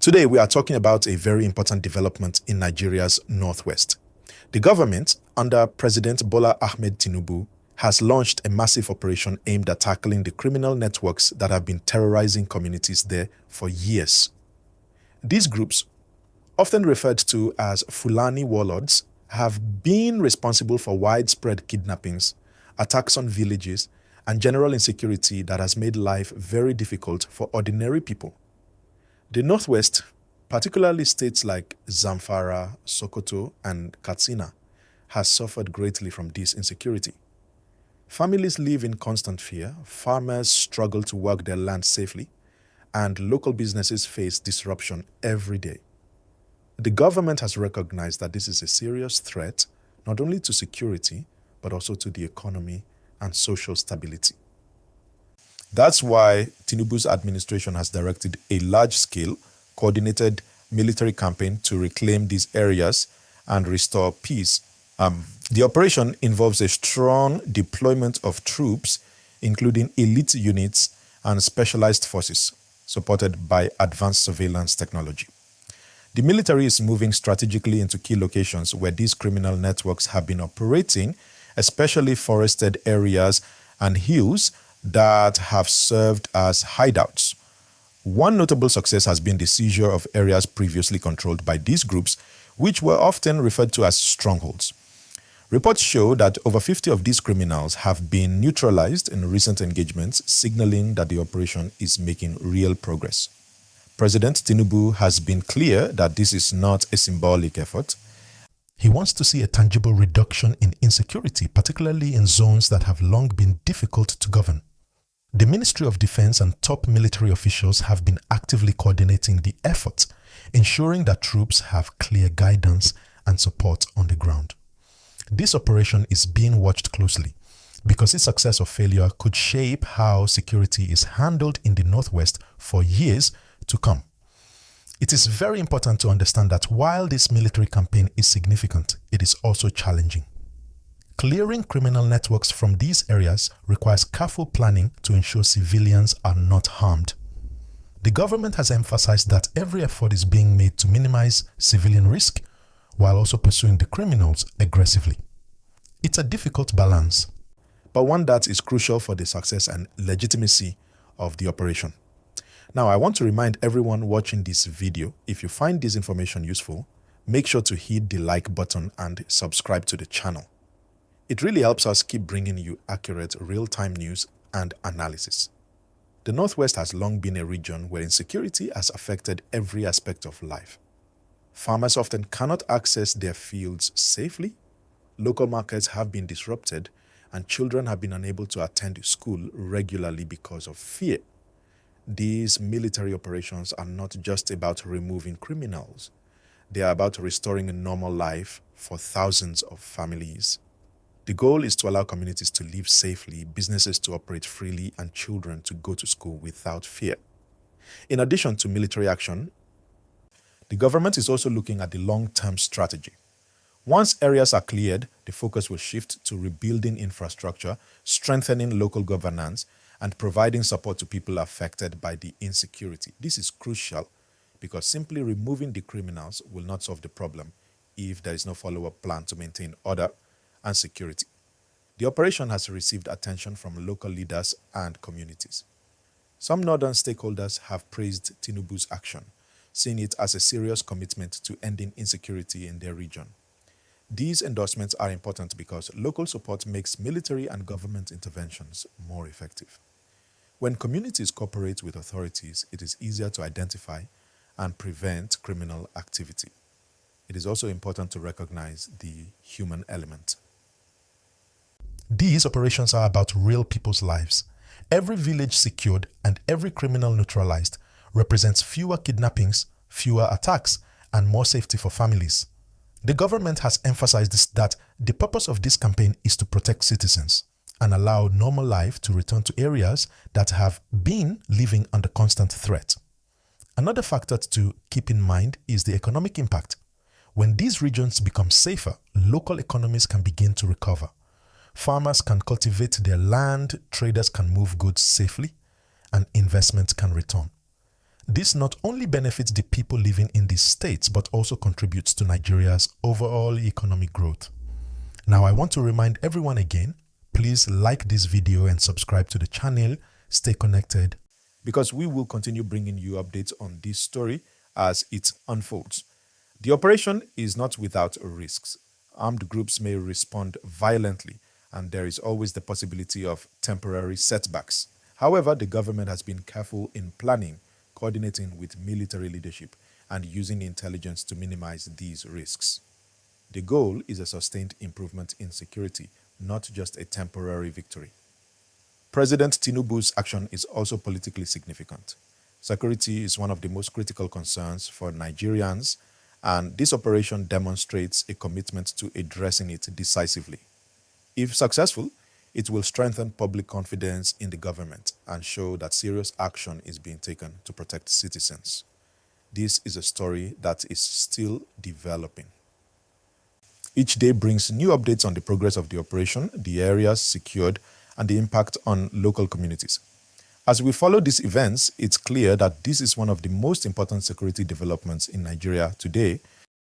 Today, we are talking about a very important development in Nigeria's northwest. The government, under President Bola Ahmed Tinubu, has launched a massive operation aimed at tackling the criminal networks that have been terrorizing communities there for years. These groups, often referred to as Fulani Warlords, have been responsible for widespread kidnappings, attacks on villages, and general insecurity that has made life very difficult for ordinary people. The Northwest, particularly states like Zamfara, Sokoto, and Katsina, has suffered greatly from this insecurity. Families live in constant fear, farmers struggle to work their land safely, and local businesses face disruption every day. The government has recognized that this is a serious threat, not only to security, but also to the economy and social stability. That's why Tinubu's administration has directed a large-scale, coordinated military campaign to reclaim these areas and restore peace. The operation involves a strong deployment of troops, including elite units and specialized forces, supported by advanced surveillance technology. The military is moving strategically into key locations where these criminal networks have been operating, especially forested areas and hills that have served as hideouts. One notable success has been the seizure of areas previously controlled by these groups, which were often referred to as strongholds. Reports show that over 50 of these criminals have been neutralized in recent engagements, signaling that the operation is making real progress. President Tinubu has been clear that this is not a symbolic effort. He wants to see a tangible reduction in insecurity, particularly in zones that have long been difficult to govern. The Ministry of Defense and top military officials have been actively coordinating the effort, ensuring that troops have clear guidance and support on the ground. This operation is being watched closely because its success or failure could shape how security is handled in the Northwest for years to come. It is very important to understand that while this military campaign is significant, it is also challenging. Clearing criminal networks from these areas requires careful planning to ensure civilians are not harmed. The government has emphasized that every effort is being made to minimize civilian risk while also pursuing the criminals aggressively. It's a difficult balance, but one that is crucial for the success and legitimacy of the operation. Now, I want to remind everyone watching this video, if you find this information useful, make sure to hit the like button and subscribe to the channel. It really helps us keep bringing you accurate real-time news and analysis. The Northwest has long been a region where insecurity has affected every aspect of life. Farmers often cannot access their fields safely, local markets have been disrupted, and children have been unable to attend school regularly because of fear. These military operations are not just about removing criminals. They are about restoring a normal life for thousands of families. The goal is to allow communities to live safely, businesses to operate freely, and children to go to school without fear. In addition to military action, the government is also looking at the long-term strategy. Once areas are cleared, the focus will shift to rebuilding infrastructure, strengthening local governance, and providing support to people affected by the insecurity. This is crucial because simply removing the criminals will not solve the problem if there is no follow-up plan to maintain order and security. The operation has received attention from local leaders and communities. Some northern stakeholders have praised Tinubu's action, seeing it as a serious commitment to ending insecurity in their region. These endorsements are important because local support makes military and government interventions more effective. When communities cooperate with authorities, it is easier to identify and prevent criminal activity. It is also important to recognize the human element. These operations are about real people's lives. Every village secured and every criminal neutralized represents fewer kidnappings, fewer attacks, and more safety for families. The government has emphasized that the purpose of this campaign is to protect citizens and allow normal life to return to areas that have been living under constant threat. Another factor to keep in mind is the economic impact. When these regions become safer, local economies can begin to recover. Farmers can cultivate their land, traders can move goods safely, and investments can return. This not only benefits the people living in these states, but also contributes to Nigeria's overall economic growth. Now, I want to remind everyone again, please like this video and subscribe to the channel. Stay connected, because we will continue bringing you updates on this story as it unfolds. The operation is not without risks. Armed groups may respond violently, and there is always the possibility of temporary setbacks. However, the government has been careful in planning, coordinating with military leadership, and using intelligence to minimize these risks. The goal is a sustained improvement in security, not just a temporary victory. President Tinubu's action is also politically significant. Security is one of the most critical concerns for Nigerians, and this operation demonstrates a commitment to addressing it decisively. If successful, it will strengthen public confidence in the government and show that serious action is being taken to protect citizens. This is a story that is still developing. Each day brings new updates on the progress of the operation, the areas secured, and the impact on local communities. As we follow these events, it's clear that this is one of the most important security developments in Nigeria today,